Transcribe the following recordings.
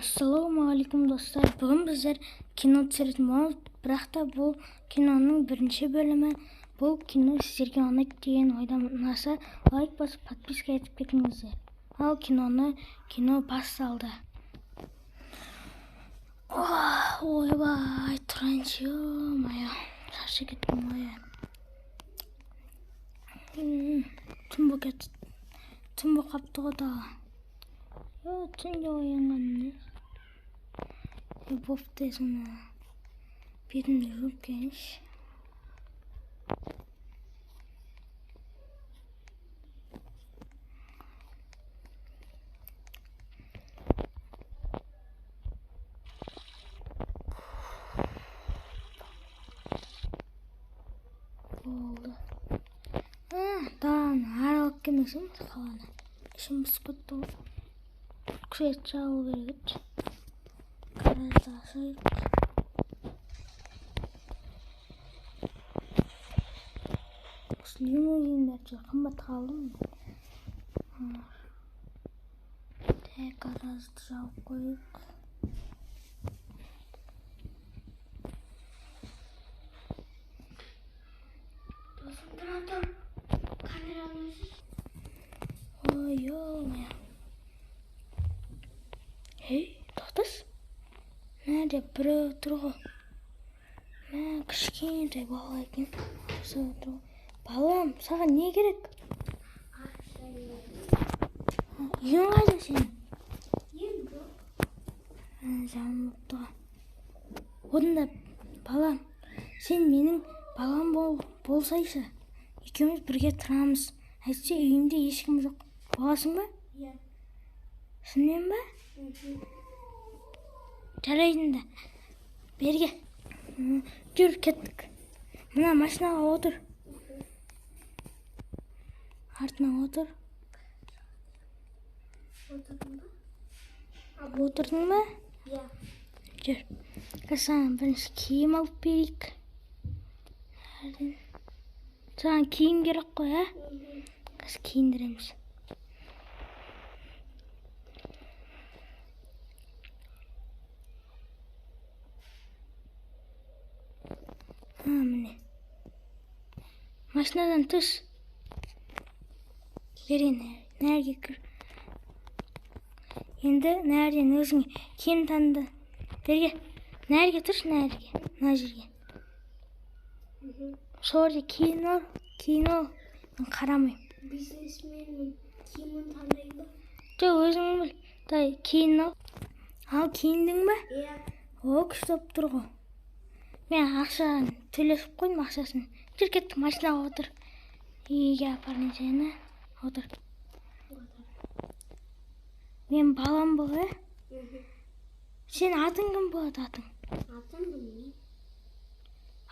Ассалаумағалейкум достар. Бүгін біздер кино түсіретін боламыз, бірақ та бұл киноның бірінші бөлімі. Бұл кино сіздерге ұнайды деген ойдамаса, лайк басып, подписка етіп кетіңіздер. Ал кино басталды. Ойбай, тұрайыншы, ё-моё, шаршап кеттім ғой. Түн болып қапты ғой тағы. Түнде оянған не бопты соны бетімді жуып келейінші. Болды. Тағаны аралап келмесем қаланы. Ішім бұсып кетті ғой. Күшет жағу керек еді. Қаразды ашайық. Лимузиндерше қымбат қалды ма? Қаразды жауып қойып. Ой-ой-ой. Тоқтас. Нәрде біреу тұр ғой. Кішкентай бала екен. Балам, саған не керек? Үйің қайда сенің? Үйім жоқ. Жаным ұқты ғой. Одан балам, сен менің балам болсайшы. Екеуміз бірге тұрамыз. Әйтсе үйімде ешкім жоқ. Боласың ба? Иә. Шынымен ба? Жарайдың да. Берге. Жүр, кеттік. Мына машинаға отыр. Артына отыр. Отырдың ба? Иә. Жүр. Саған бірінші киім алып берейік. Саған киім керек қой, ә? Қыз киіндіреміз. Міне. Машинадан түс. Берен, нәрге кір. Енді нәрден өзіңе киім танды. Берге, нәрге тұрш, нәрге. Мына жерге. Сол жерде киін ол. Мен қарамайым. Бизнесменнің киімін таңдайды. Жоқ, өзің біл. Киін ал. Ал, киіндің ба? Иә. О, күшті болып тұр ғой. Мен ақшаны төлесіп қойдым ақшасын. Жүр, кеттік, машинаға отыр. Үйге апарайын сені. Отыр. Мен балам бол, ә? Сен атың кім болады, атың? Атың білмеймін.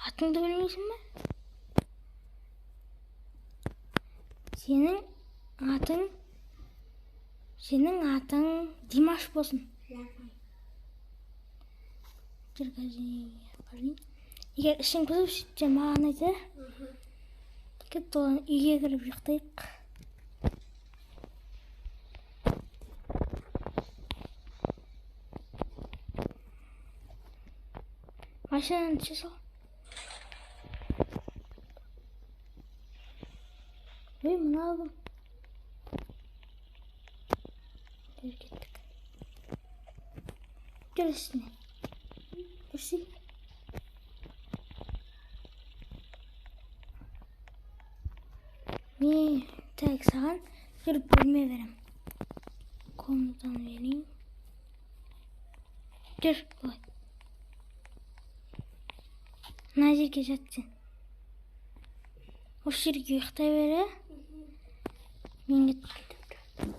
Атыңды білмейсің ба? Сенің атың Димаш болсын. Жүр, газинеге апарайын. Егер ішің бұзып сөйтсе маған айт, ә? Кет, үйге кіріп ұйықтайық. Машинаны түсе сал. Ой, мына кім? Жүр, кеттік. Жүр үстіне. Бүрсей. Мен саған бір бөлме берем. Комнатаны берейін. Жүр, бұлай. Мына жерге жат сен. Осы жерге ұйықтай бер, ә? Мен кеттім.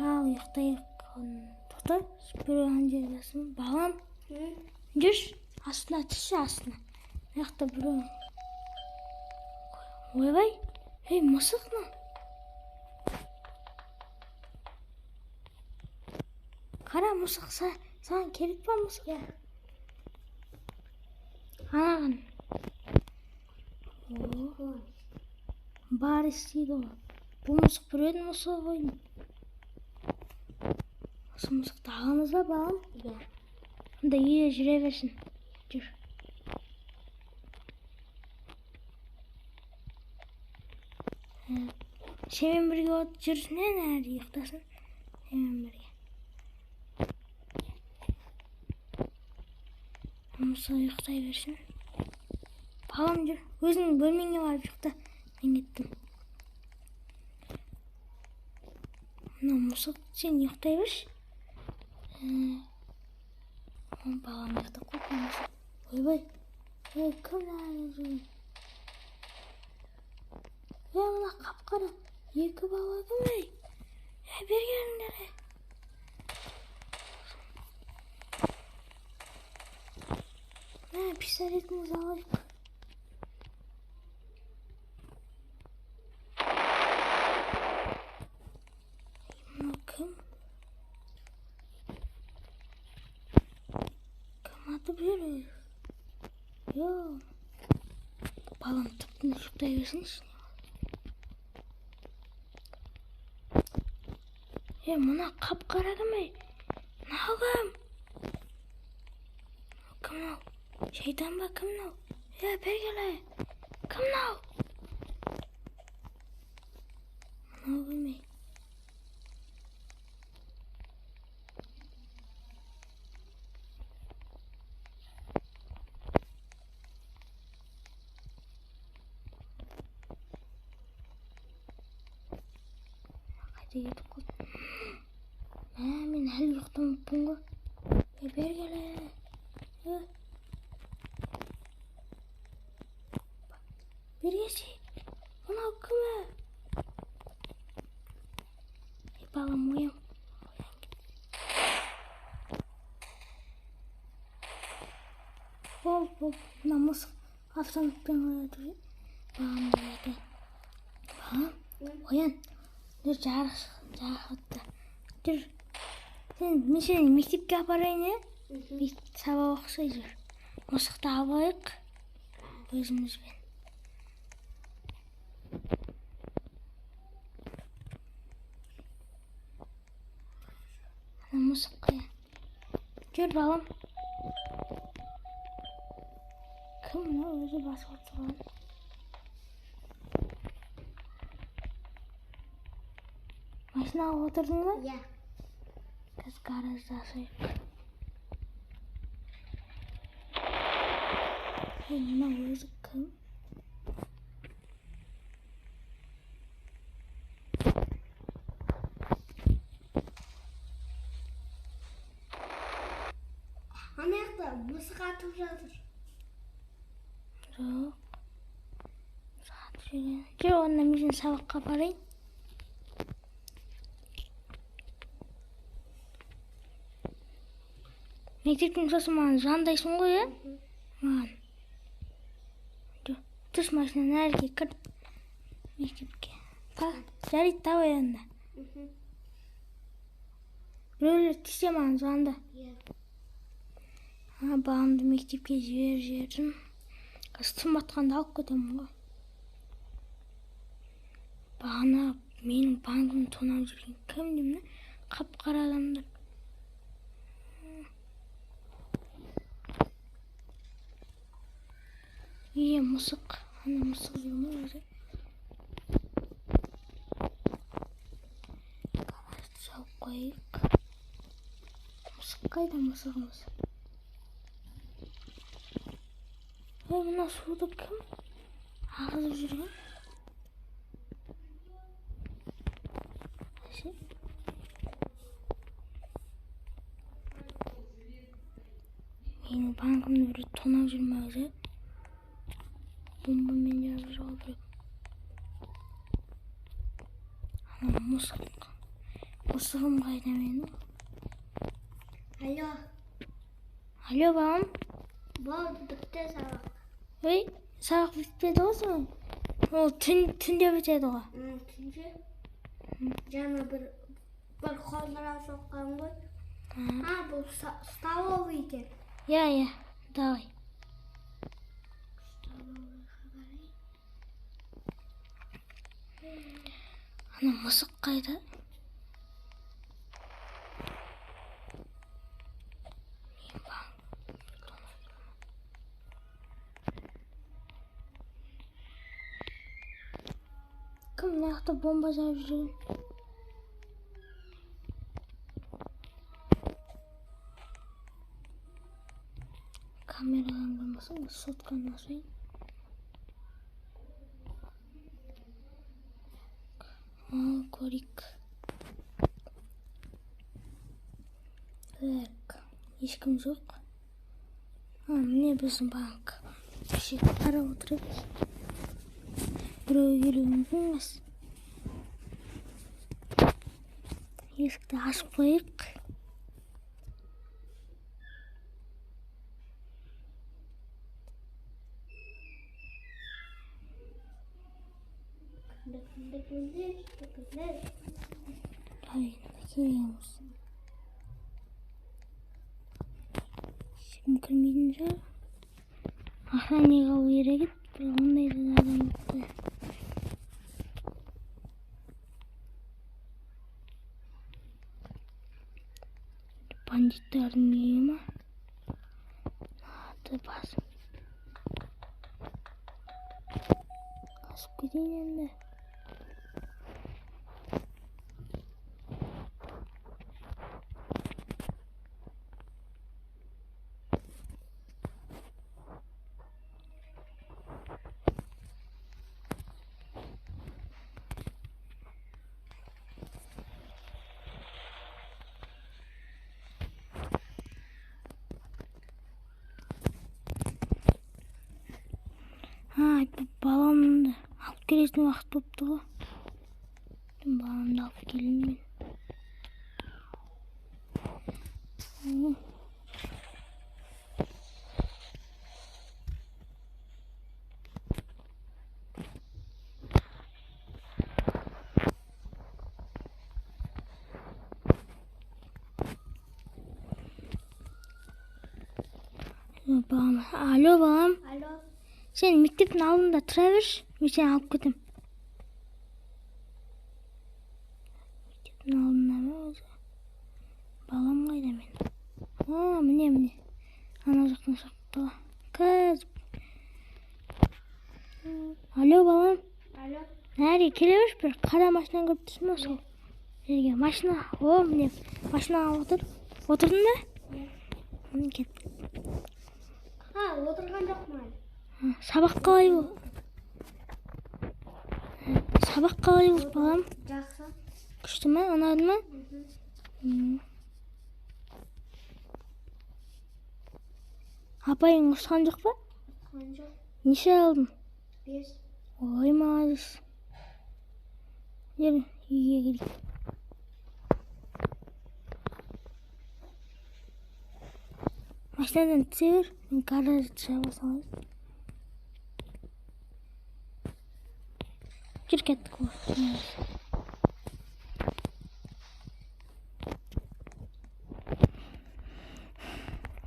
Ал, ұйықтайық. Тоқта, біреуін жерге жасын. Балам. Жүрш, астына түсші, астына. Ұйықта біреуін. Ойбай, мысық мы? Қара, мысық, саған керек па мысық? Анаған. Бар істейді ғой. Бұл мысық біреудің мысығы ғой. Осы мысықты аламыз ба, балам? Иә. Онда үйде жүре берсін. Жүр. Сенімен бірге жүрсін, әрі ұйықтасын. Сенімен бірге. Мысық ұйықтай берсін. Балам, жүр. Өзің бөлмеңе барып ұйықта. Мен кеттім. Мына мысық, сен ұйықтай берші. Балам ұйықтап қойып, мысық. Ойбай. Кім әлі жүрген? Мына қап-қара. Екі бала кім ей? Бергеніңдер. Пистолетіңізді алайық. Мына кім? Кім атып жүр? Балам тыптың ұйықтай берсінші. Мына қап-қара кім ей? Мынау кім? Кім мынау? Шайтан ба, кім мынау? Бергелі. Кім мынау? Мынау кім ей? Қайда кетіп қалды? Мен әлі ұйықтамаппын ғой. Бергелі. Бергесі. Мынау кім? Балам, оян. Бол. Мына мысық автоматпен қояды. Балам, ояды. Балам, оян. Жүр, жарық атты. Жүр. Мен сені мектепке апарайын, сабақ оқысай жүр. Мысықты алайық өзімізбен. Ана мысық қая. Жүр, балам. Кім мынау өзі басып отырған? Машинаға отырдың ба? Иә. Біз гаражда асайық. Мынау өзі кім? Ана жақта мысық атып жатыр. Жоқ. Мысық атып жүрген. Жүр, онда мен сені сабаққа апарайын. Мектептің сосын маған звондайсың ғой, Маған. Түс машинаның әрге кір. Мектепке. Жарайды, давай онда. Біреулер тисе маған звонда. Иә. Баламды мектепке жібердім. Түн батқанда алып кетемін ғой. Бағана менің банкімді тонап жүрген кім деймін? Қап-қара адамдар. Мысық. Ана мысық жүрмей өзі. Гаражды жауып қойып. Мысық қайда, мысығымыз? Мына суды кім ағызып жүрген? Менің банкімді бір тонап жүрме өзі. Бомбамен жазып жауып жүрген. Ана мысығым қайда менің? Алло, балам? болды, бітті сабақ. Сабақ бітпеді ғой соң? Ол түнде бітеді ғой. Түнде? Жаңа бір қондыра соққан ғой. Бұл столовый екен. Иә, давай. Ана мысық қайда? Кім мына жақта бомба жағып жүрген? Камерадан көрмесем, сотканы ашайын. Көрейік. Так, ешкім жоқ. Міне біздің банк. Шекті қарап отырып. Біреу келуі мүмкін емес. Есікті ашып қойық. Келеміз. Ешкім кірмейтін шығар. Охранник алу керек еді, бірақ ондай да адам жоқ қой. Бандиттардың үйі ма? Басып. Асып кетейін енді. Баламды алып келетін уақыт болыпты ғой. Баламды алып келейін мен. Алло, балам. Алло. Сен мектептің алдында тұра берші, мен сені алып кетем. Мектептің алдында ма өзі? Балам қайда мен? Міне. Ана жақтан шығып бала. Қазып. Алло, балам. Алло. Нәре, келе берші бір қара машина көріп тұрсың ба сол? Жерге машина. Міне машинаға отыр. Отырдың ба? Міне кеттік. Отырған жоқпын. Сабақ қалай бұл? Сабақ қалай бұл, балам? Жақсы. Күшті ма? Ұнады ма? Апайың ұрысқан жоқ па? Ұрысқан жоқ. Неше алдың? 5. Ой, молодец. Жер, үйге келейік. Машинадан түсе бер, мен гаражды жаба салайын. Жүр кеттік ғой.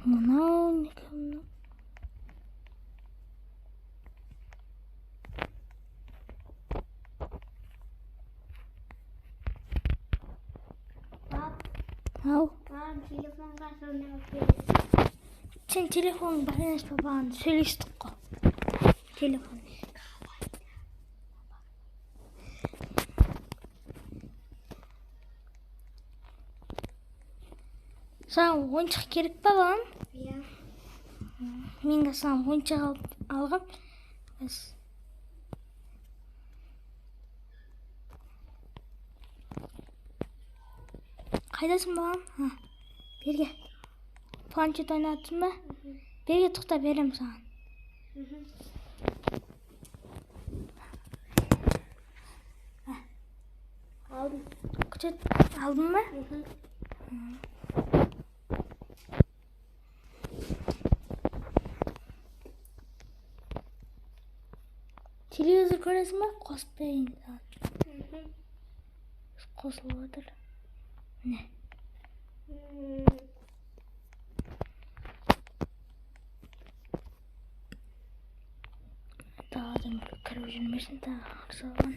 Мынау не кімді? Ау. Телефонға соны бересің. Сен телефонын байланыс па, баған сөйлестік қой. Телефон. Саған ойыншық керек па, балам? Иә. Мен де саған ойыншық алғам. Қайдасың, балам? Берге. Планшет ойнатсың ба? Берге тұқта берем саған. Алдым. Күтет алдың ба? Телевизор көресің ба? Қосып берейін саған. Қосылып отыр. Не? Дағадан кіріп жүрмесін, тағы арсалған.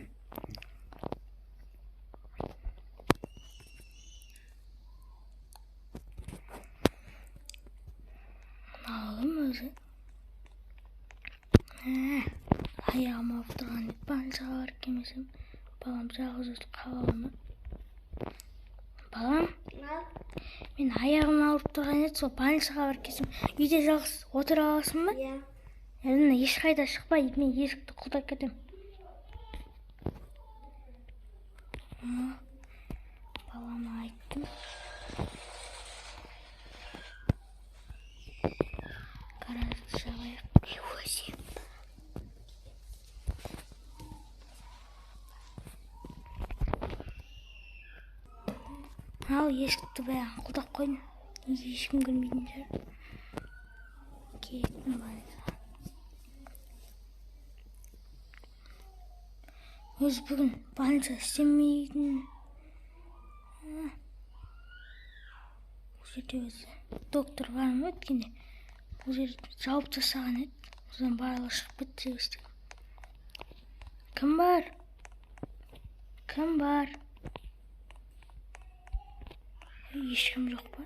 Алым өзі. Аяғым ауып тұрған деп баншаға барып келмесем. балам жалғыз өзі қала ма? Балам, Ал. мен аяғым ауырып тұрған еді, сол больницаға барып келсем, үйде жалғыз отыра аласың ба? Иә. Әрине ешқайда шықпай, мен есікті құлдап кетем. Балама айттым. Гаражды жабайық. Өзім. Ал есікті баяғын құлдап қойдым. Неге ешкім көрмейтін шығар. Кеттім больницаға. Өзі бүгін больница істемейтін. Бұл жерде өзі доктор бар ма өткенде? Бұл жерді жауып тастаған еді. Содан барлығы шығып кетті естігім. Кім бар? Кім бар? Ешкім жоқ па?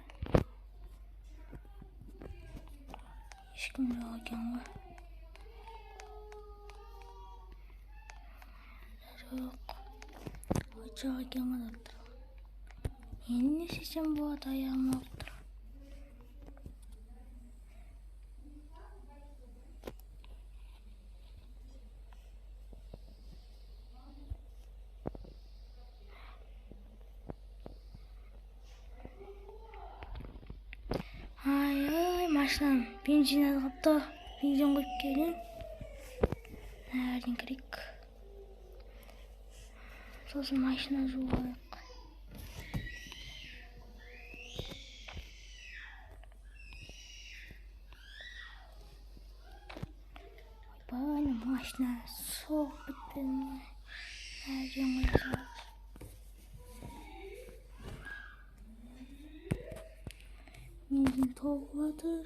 Ешкім жоқ екен ғой. Жоқ. Жоқ екен ғой доктор. Енді не істесем болады, аяғым ауырып тұр. Ай, машинам бензин азғапты. Бензин қойып келейін. Нәрден керек. Сосын машина жуайық. Ойбай, машина соғып бітпеді. Нәрден қойсақ. Бензин толып жатыр.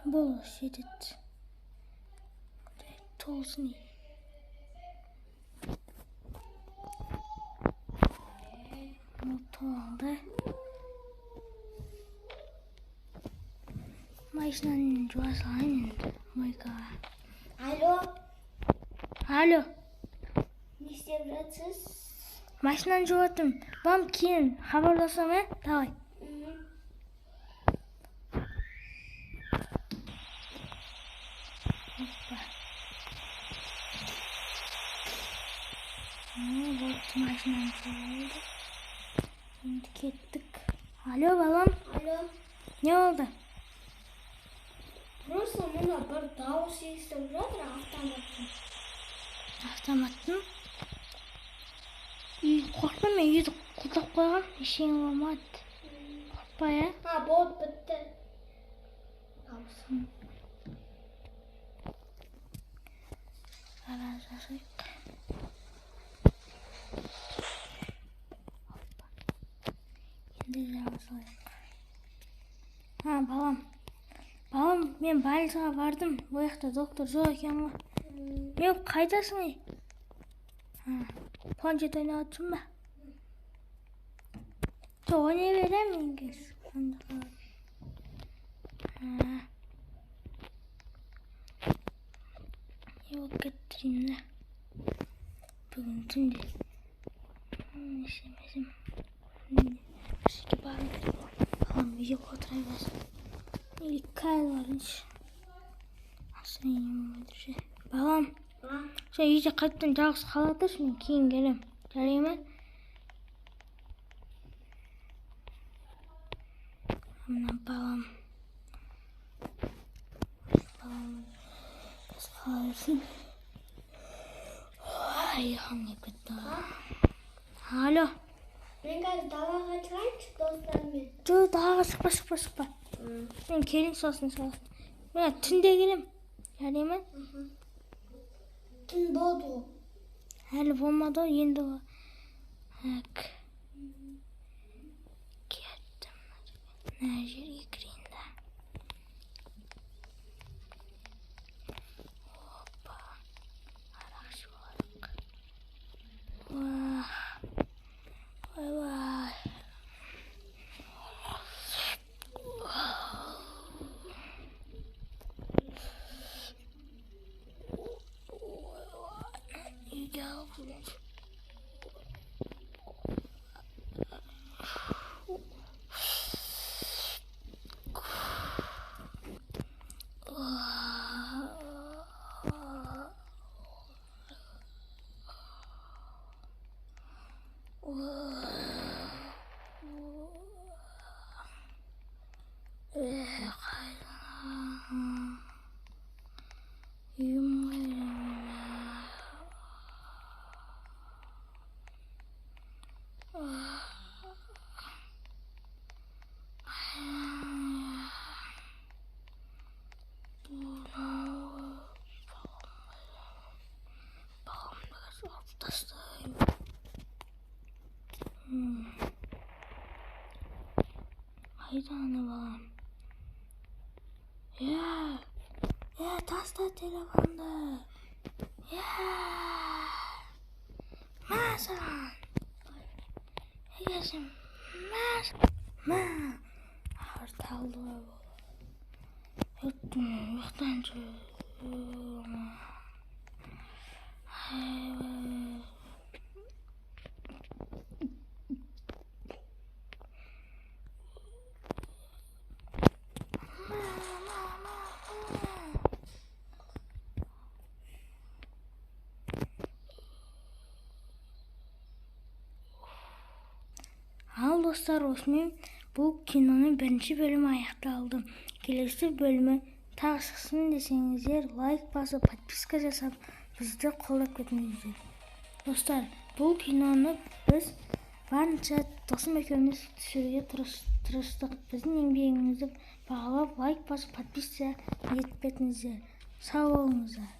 Бұл жетеді. Толсын. Бұл толды. Машинаны жуа салайын енді. Ойға. Алло. Алло. Не істеп жатсыз? Машинаны жуатым. Балам кейін хабарласам, давай. Болды, машинаны жуалды. Енді кеттік. Алло, балам. Алло. Не болды? Просто мына бір дауыс естіп жатыр автоматтың. Автоматтың? Қорқпа, мен үйді құлдап қойғам. Ештеңе болмады. Қорқпа, Болып бітті. Дауысым. Гараж ашайық. Енді жалғыз алайық. Балам. Балам, мен больницаға бардым. Бұл жақта доктор жоқ екен ғой. Мен қайдасың, ей? Планшет ойнап отырсың ба? Жоқ, ойнай берем мен кез. Не болып кетті деймін да. Бүгін түнде. Нешемесім. Бір жерге барым керек. Балам үйде отыра берсін. Или кайл барыншы. Асырайын өндірші. Балам. Sen iyice kalpten жалғыз қала тұршы, мен кейін келем. Жарай ма? Мына балам. Балам біз қала берсін. Аяғым не кетті. Алло. Мен қазір далаға шығайыншы достармен. Жоқ, далаға шықпа. Мен келейін сосын сағат. Мен түнде келем. Жарай ма? Түн болды ғой. Әлі болмады ғой, енді ғой. Кеттім. Мына жерге кірейін да. Опа. Арақ ішіп алайық. Ой. келеді. Haydi anne babam. Ya taşla telefonda. Ya. Masan. Geçim. Ma. Hartaldı bu. Yoktan Ал достар, осымен бұл киноның бірінші бөлімі аяқталды. Келесі бөлімі тағы шықсын десеңіздер, лайк басып, подписка жасап, бізді қолдап кетіңіздер. Достар, бұл киноны біз барынша досым екеуміз түсіруге тырыстық. Біздің еңбегімізді бағалап, лайк басып, подписка етіп кетіңіздер. Сау болыңыздар.